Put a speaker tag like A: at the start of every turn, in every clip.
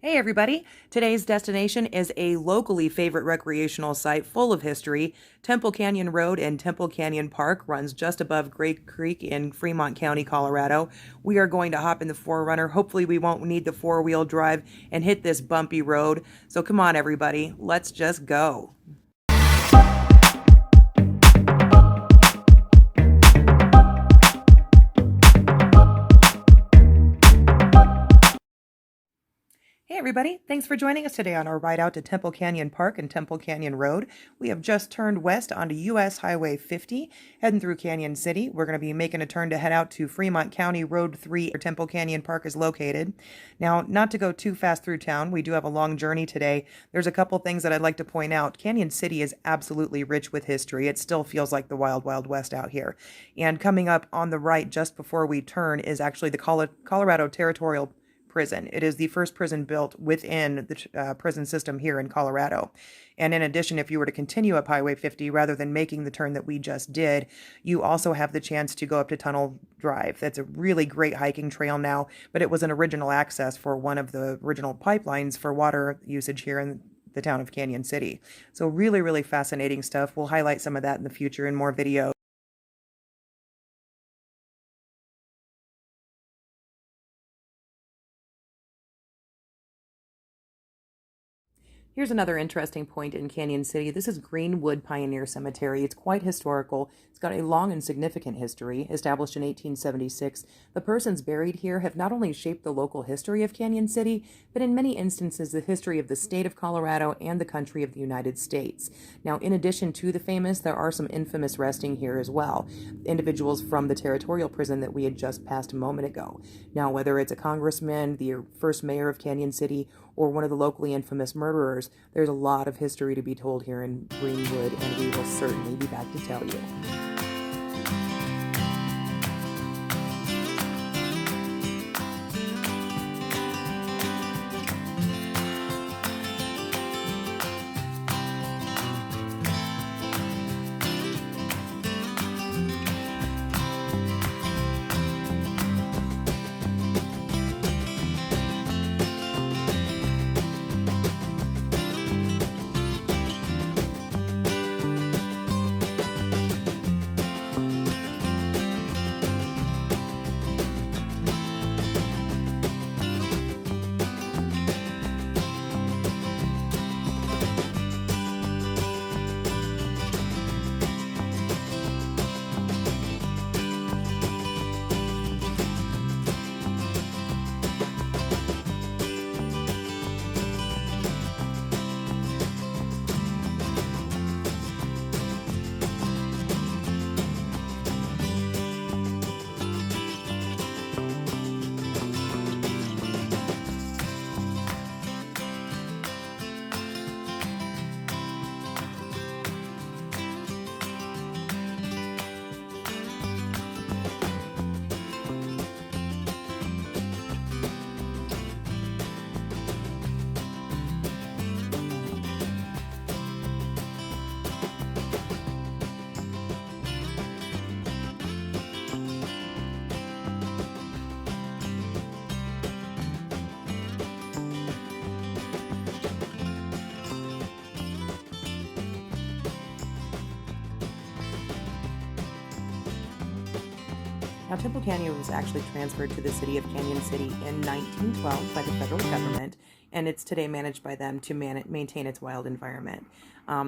A: Hey everybody! Today's destination is a locally favorite recreational site full of history. Temple Canyon Road in Temple Canyon Park runs just above Great Creek in Fremont County, Colorado. We are going to hop in the 4Runner. Hopefully we won't need the four-wheel drive and hit this bumpy road. So come on everybody, let's just go. Hey everybody, thanks for joining us today on our ride out to Temple Canyon Park and Temple Canyon Road. We have just turned west onto US Highway 50, heading through Canon City. We're going to be making a turn to head out to Fremont County Road 3, where Temple Canyon Park is located. Now, not to go too fast through town, we do have a long journey today. There's a couple things that I'd like to point out. Canon City is absolutely rich with history. It still feels like the wild, wild west out here. And coming up on the right just before we turn is actually the Colorado Territorial Prison. It is the first prison built within the prison system here in Colorado. And in addition, if you were to continue up Highway 50 rather than making the turn that we just did, you also have the chance to go up to Tunnel Drive. That's a really great hiking trail now, but it was an original access for one of the original pipelines for water usage here in the town of Canon City. So really, really fascinating stuff. We'll highlight some of that in the future in more videos. Here's another interesting point in Canon City. This is Greenwood Pioneer Cemetery. It's quite historical. It's got a long and significant history. Established in 1876, the persons buried here have not only shaped the local history of Canon City, but in many instances the history of the state of Colorado and the country of the United States. Now, in addition to the famous, there are some infamous resting here as well. Individuals from the territorial prison that we had just passed a moment ago. Now, whether it's a congressman, the first mayor of Canon City, or one of the locally infamous murderers, there's a lot of history to be told here in Greenwood, and we will certainly be back to tell you. Now, Temple Canyon was actually transferred to the city of Canon City in 1912 by the federal government, and it's today managed by them to maintain its wild environment.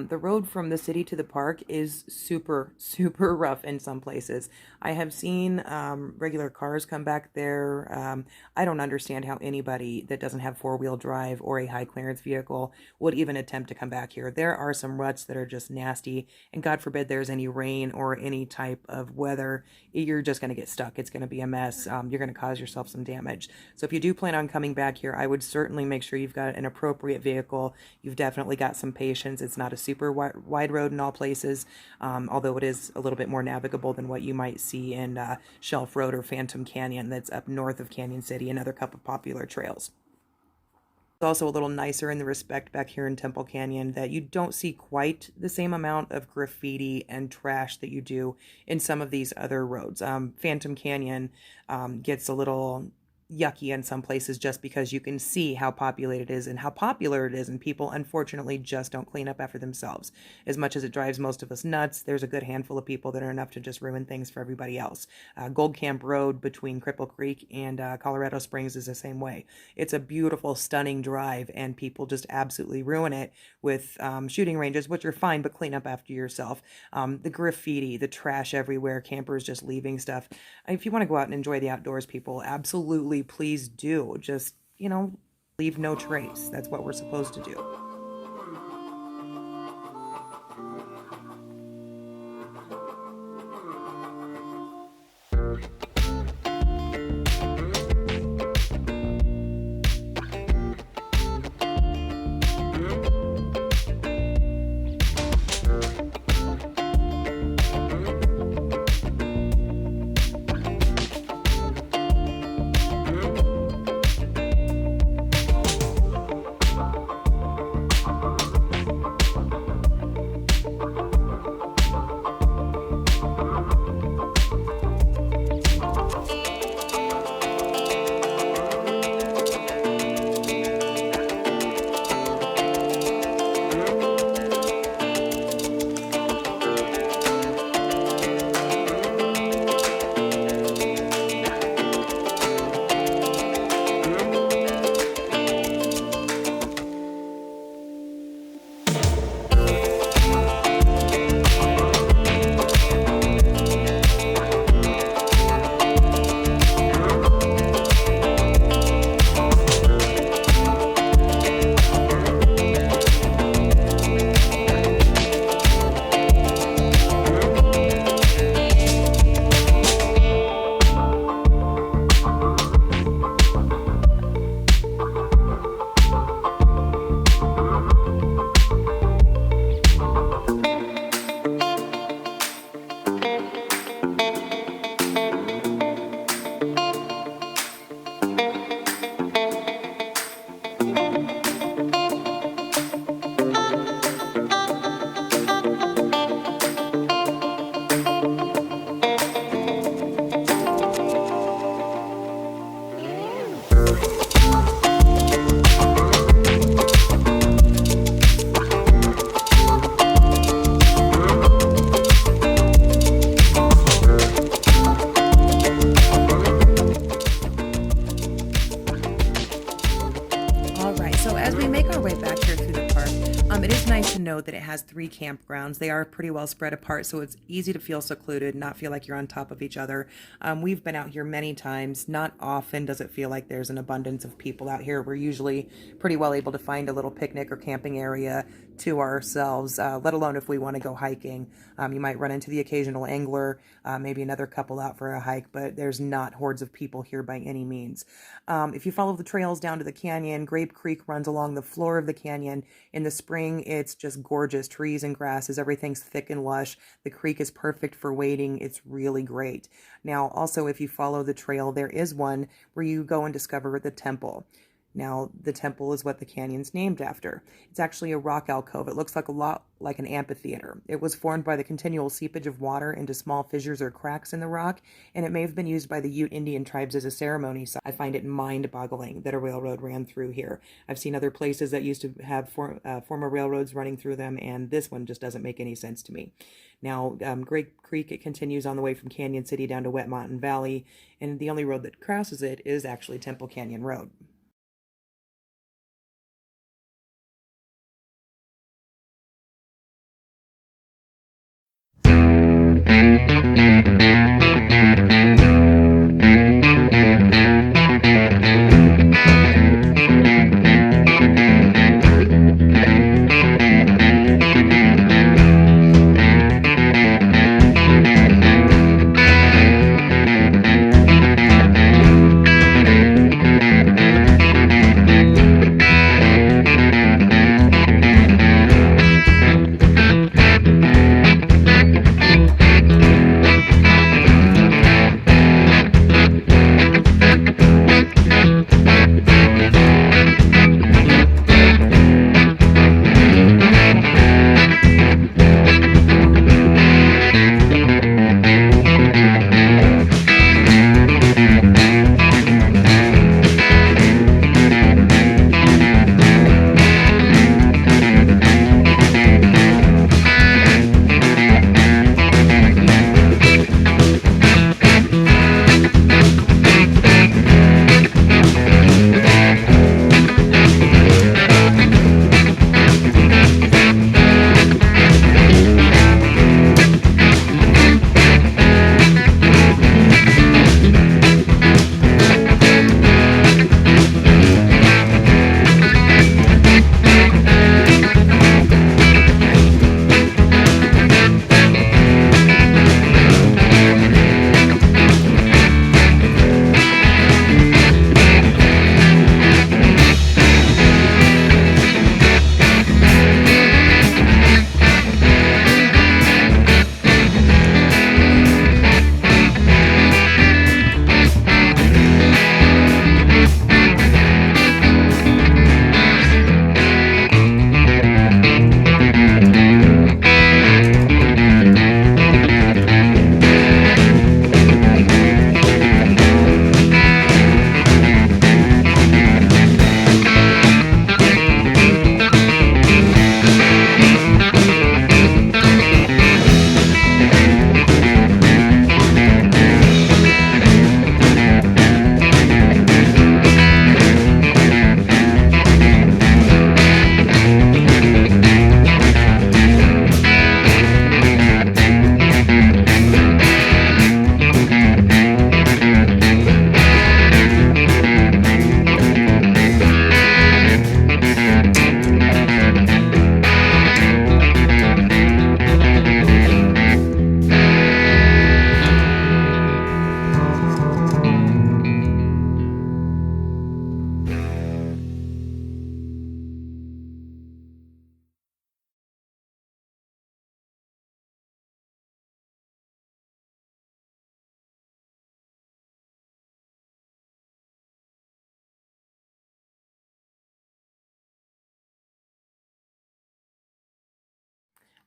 A: The road from the city to the park is super, super rough in some places. I have seen regular cars come back there. I don't understand how anybody that doesn't have four-wheel drive or a high clearance vehicle would even attempt to come back here. There are some ruts that are just nasty, and God forbid there's any rain or any type of weather, you're just going to get stuck. It's going to be a mess. You're going to cause yourself some damage. So if you do plan on coming back here, I would certainly make sure you've got an appropriate vehicle. You've definitely got some patience. It's not a super wide road in all places, although it is a little bit more navigable than what you might see in Shelf Road or Phantom Canyon that's up north of Canon City, another couple of popular trails. It's also a little nicer in the respect back here in Temple Canyon that you don't see quite the same amount of graffiti and trash that you do in some of these other roads. Phantom Canyon gets a little yucky in some places just because you can see how populated it is and how popular it is, and people unfortunately just don't clean up after themselves. As much as it drives most of us nuts, there's a good handful of people that are enough to just ruin things for everybody else. Gold Camp Road between Cripple Creek and Colorado Springs is the same way. It's a beautiful, stunning drive, and people just absolutely ruin it with shooting ranges, which are fine, but clean up after yourself. The graffiti, the trash everywhere, campers just leaving stuff. If you want to go out and enjoy the outdoors, people, absolutely, please do. Just, leave no trace. That's what we're supposed to do. It is nice to know that it has 3 campgrounds. They are pretty well spread apart, so it's easy to feel secluded, not feel like you're on top of each other. We've been out here many times. Not often does it feel like there's an abundance of people out here. We're usually pretty well able to find a little picnic or camping area to ourselves, let alone if we want to go hiking. You might run into the occasional angler, maybe another couple out for a hike, but there's not hordes of people here by any means. If you follow the trails down to the canyon, Grape Creek runs along the floor of the canyon. In the spring, it's just gorgeous. Trees and grasses, everything's thick and lush. The creek is perfect for wading. It's really great. Now, also, if you follow the trail, there is one where you go and discover the temple. Now, the temple is what the canyon's named after. It's actually a rock alcove. It looks like a lot like an amphitheater. It was formed by the continual seepage of water into small fissures or cracks in the rock, and it may have been used by the Ute Indian tribes as a ceremony site. I find it mind-boggling that a railroad ran through here. I've seen other places that used to have former railroads running through them, and this one just doesn't make any sense to me. Now, Grape Creek, it continues on the way from Canon City down to Wet Mountain Valley, and the only road that crosses it is actually Temple Canyon Road.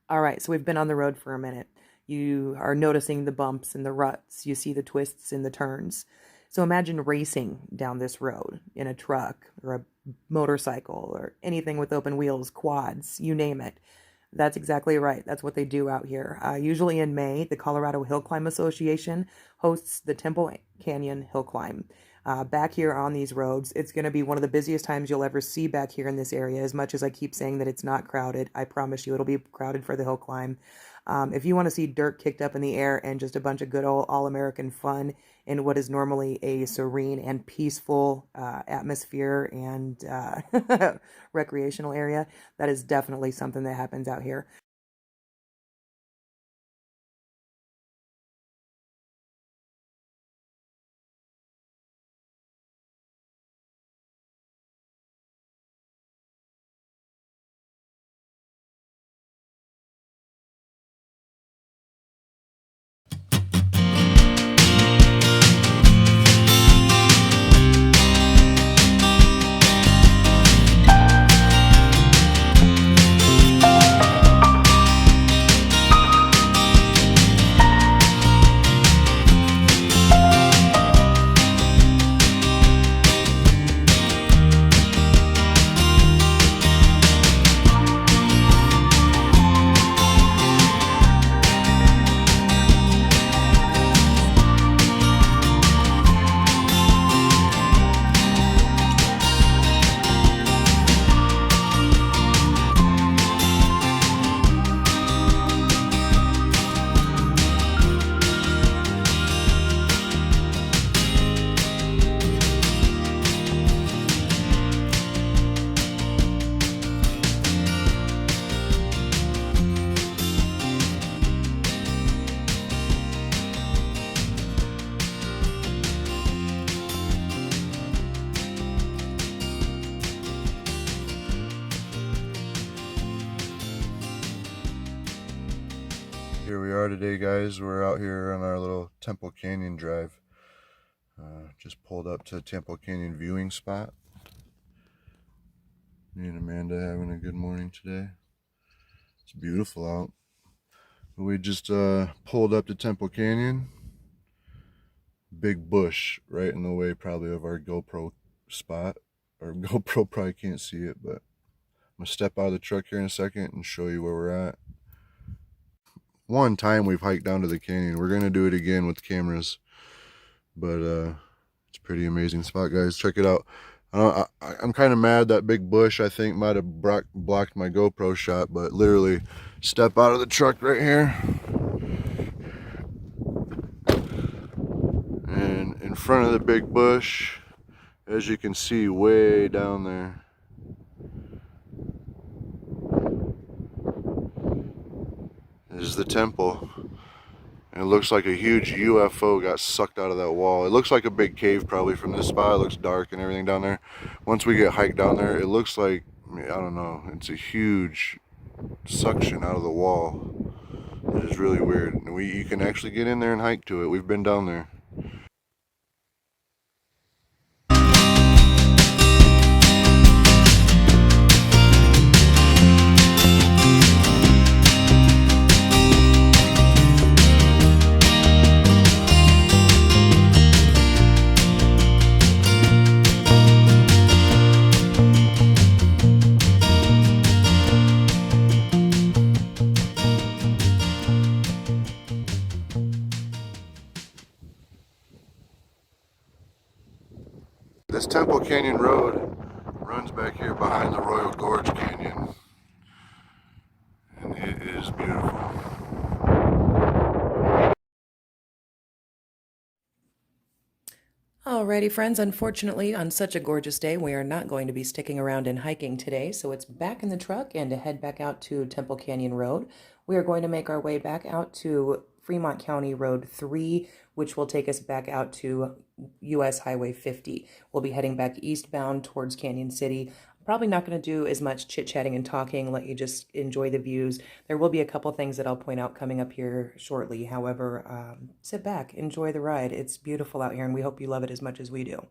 A: All right, so we've been on the road for a minute. You are noticing the bumps and the ruts. You see the twists and the turns. So imagine racing down this road in a truck or a motorcycle or anything with open wheels, quads, you name it. That's exactly right. That's what they do out here. Usually in May, the Colorado Hill Climb Association hosts the Temple Canyon Hill Climb. Back here on these roads, it's going to be one of the busiest times you'll ever see back here in this area. As much as I keep saying that it's not crowded, I promise you it'll be crowded for the hill climb. If you want to see dirt kicked up in the air and just a bunch of good old all-American fun in what is normally a serene and peaceful atmosphere and recreational area, that is definitely something that happens out here.
B: Here we are today, guys. We're out here on our little Temple Canyon drive. Just pulled up to Temple Canyon viewing spot. Me and Amanda having a good morning today. It's beautiful out. We just pulled up to Temple Canyon. Big bush right in the way probably of our GoPro spot. Our GoPro probably can't see it, but I'm going to step out of the truck here in a second and show you where we're at. One time we've hiked down to the canyon. We're going to do it again with cameras. But it's a pretty amazing spot, guys. Check it out. I'm kind of mad that big bush, I think, might have blocked my GoPro shot, but literally step out of the truck right here. And in front of the big bush, as you can see way down there, is the temple. And it looks like a huge UFO got sucked out of that wall. It looks like a big cave probably from this spot. It looks dark and everything down there. Once we get hiked down there, it looks like, I don't know, it's a huge suction out of the wall. It is really weird. And you can actually get in there and hike to it. We've been down there. This Temple Canyon Road runs back here behind the Royal Gorge Canyon. And it is beautiful.
A: Alrighty, friends. Unfortunately, on such a gorgeous day, we are not going to be sticking around and hiking today, so it's back in the truck and to head back out to Temple Canyon Road. We are going to make our way back out to Fremont County Road 3, which will take us back out to US Highway 50. We'll be heading back eastbound towards Canyon City. Probably not going to do as much chit-chatting and talking, let you just enjoy the views. There will be a couple things that I'll point out coming up here shortly. However, sit back, enjoy the ride. It's beautiful out here, and we hope you love it as much as we do.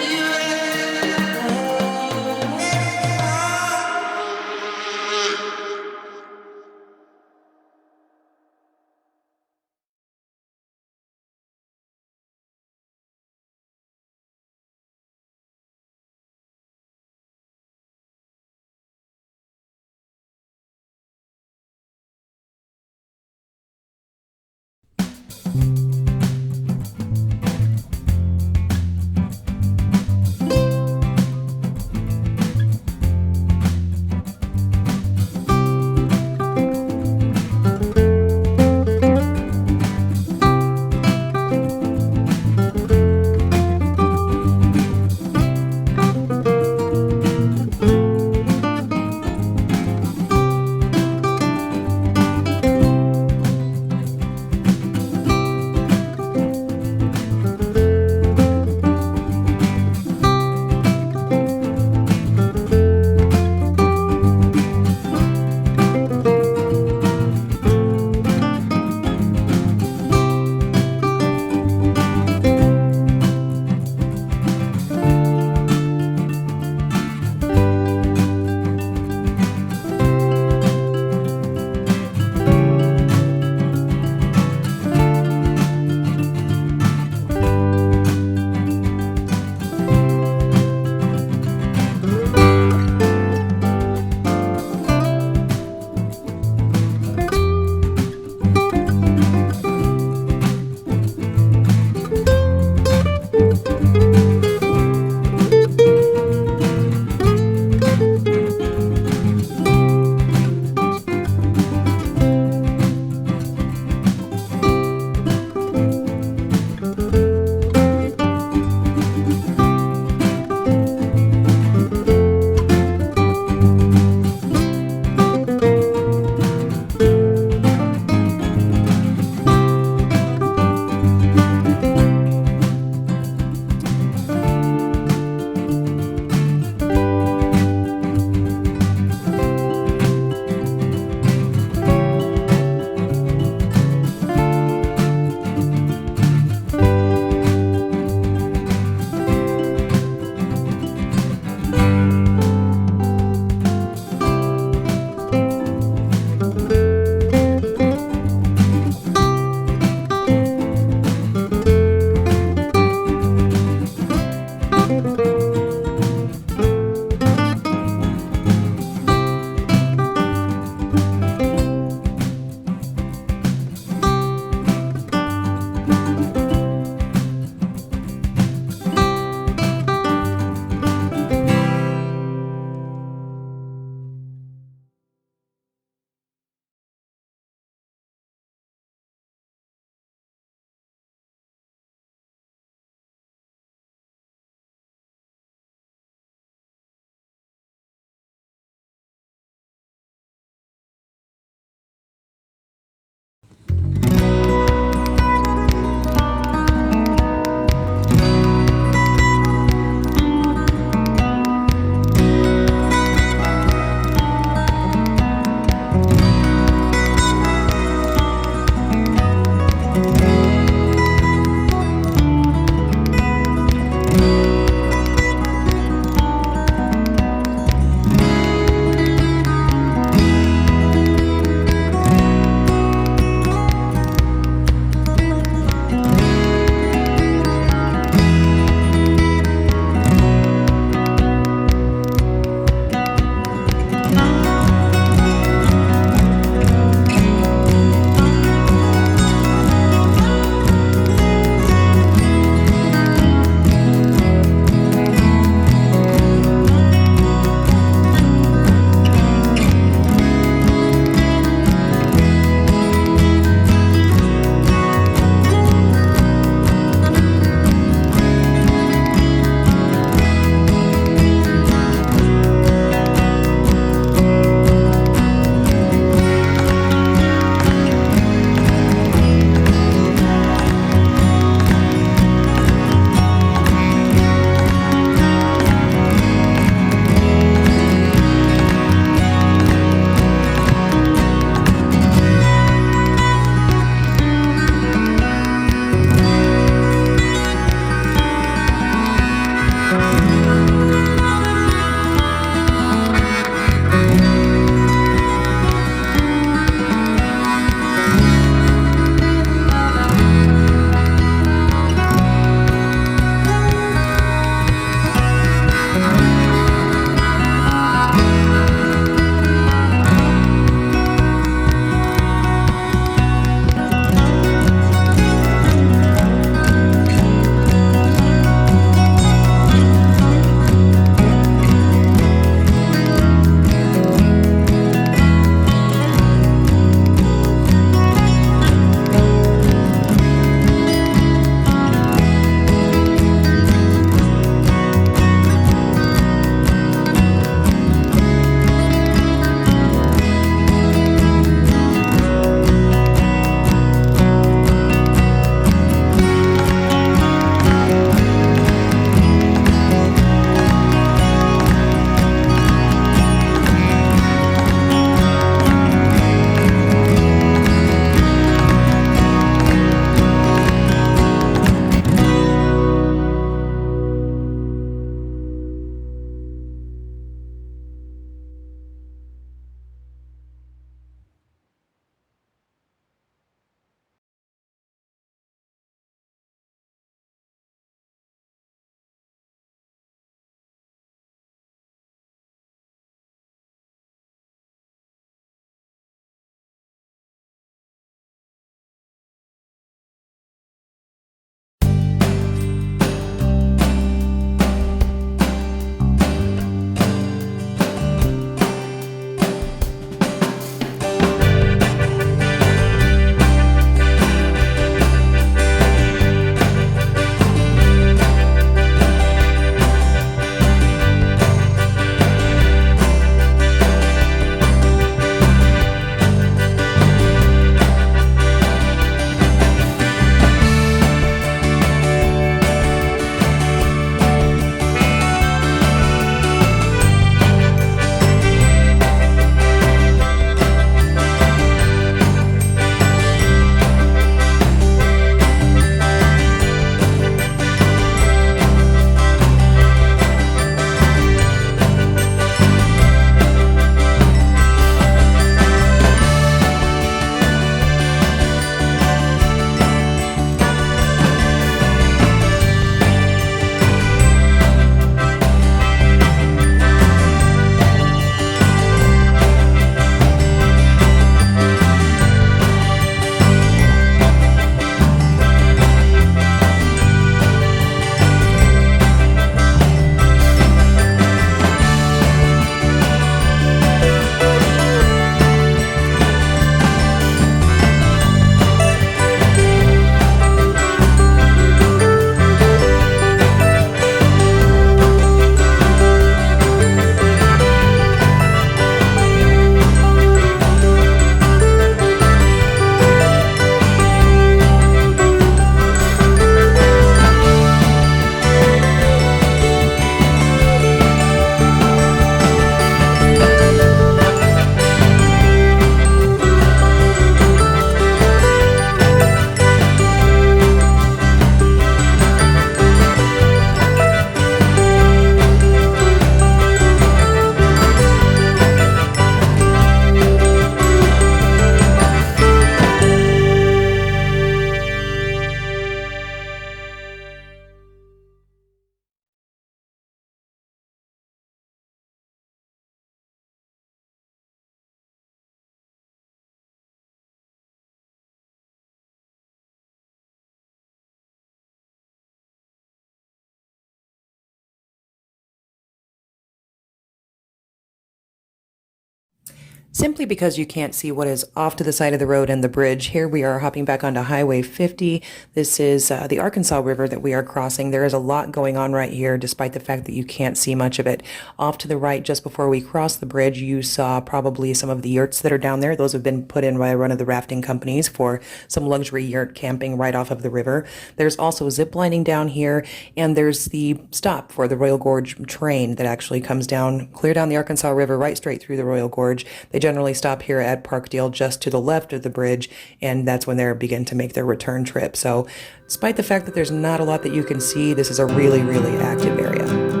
A: Simply because you can't see what is off to the side of the road and the bridge. Here we are hopping back onto Highway 50. This is the Arkansas River that we are crossing. There is a lot going on right here, despite the fact that you can't see much of it. Off to the right, just before we crossed the bridge, you saw probably some of the yurts that are down there. Those have been put in by one of the rafting companies for some luxury yurt camping right off of the river. There's also zip lining down here, and there's the stop for the Royal Gorge train that actually comes down, clear down the Arkansas River, right straight through the Royal Gorge. They generally stop here at Parkdale just to the left of the bridge, and that's when they begin to make their return trip. So despite the fact that there's not a lot that you can see, this is a really, really active area.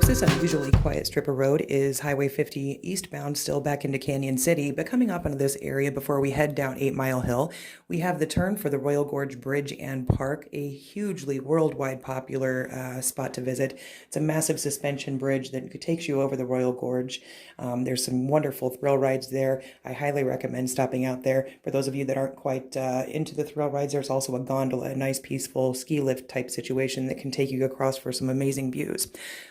A: This unusually quiet strip of road is Highway 50 eastbound, still back into Canon City, but coming up into this area before we head down 8 Mile Hill, we have the turn for the Royal Gorge Bridge and Park, a hugely worldwide popular spot to visit. It's a massive suspension bridge that takes you over the Royal Gorge. There's some wonderful thrill rides there. I highly recommend stopping out there. For those of you that aren't quite into the thrill rides, there's also a gondola, a nice peaceful ski lift type situation that can take you across for some amazing views.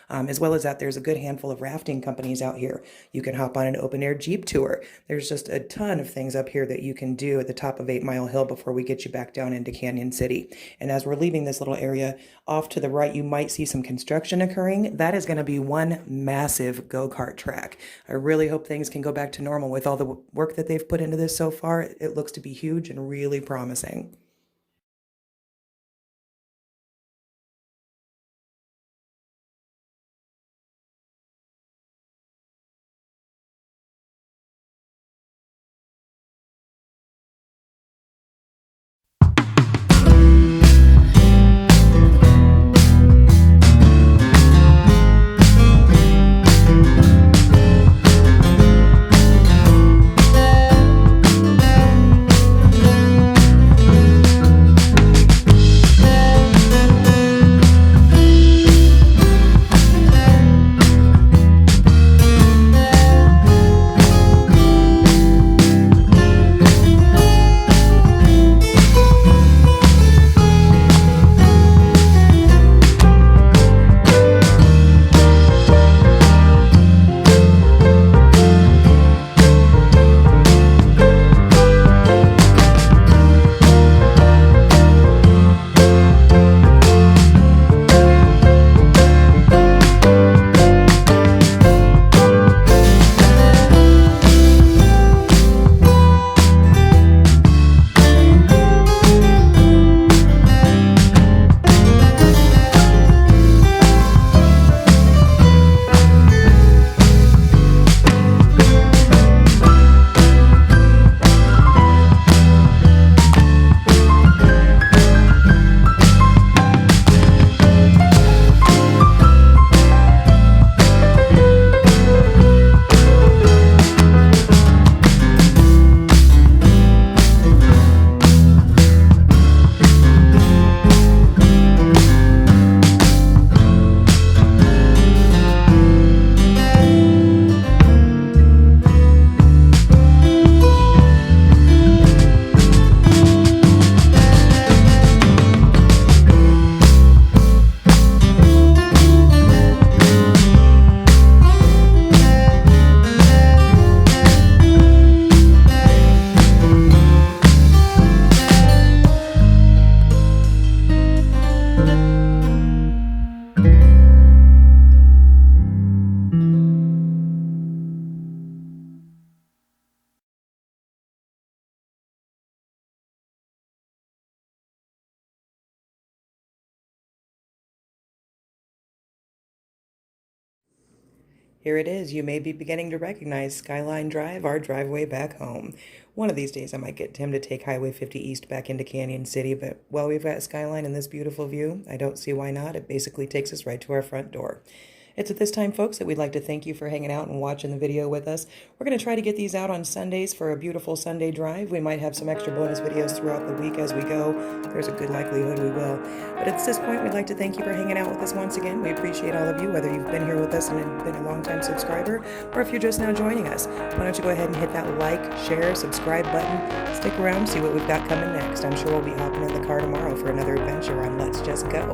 A: As well as that, there's a good handful of rafting companies out here. You can hop on an open-air Jeep tour. There's just a ton of things up here that you can do at the top of 8 Mile Hill before we get you back down into Canon City. And as we're leaving this little area, off to the right, you might see some construction occurring. That is going to be one massive go-kart track. I really hope things can go back to normal with all the work that they've put into this so far. It looks to be huge and really promising. Here it is. You may be beginning to recognize Skyline Drive, our driveway back home. One of these days I might get Tim to take Highway 50 East back into Canyon City, but while we've got Skyline and this beautiful view, I don't see why not. It basically takes us right to our front door. It's at this time, folks, that we'd like to thank you for hanging out and watching the video with us. We're going to try to get these out on Sundays for a beautiful Sunday drive. We might have some extra bonus videos throughout the week as we go. There's a good likelihood we will. But at this point, we'd like to thank you for hanging out with us once again. We appreciate all of you, whether you've been here with us and been a long-time subscriber, or if you're just now joining us. Why don't you go ahead and hit that like, share, subscribe button. Stick around, see what we've got coming next. I'm sure we'll be hopping in the car tomorrow for another adventure on Let's Just Go.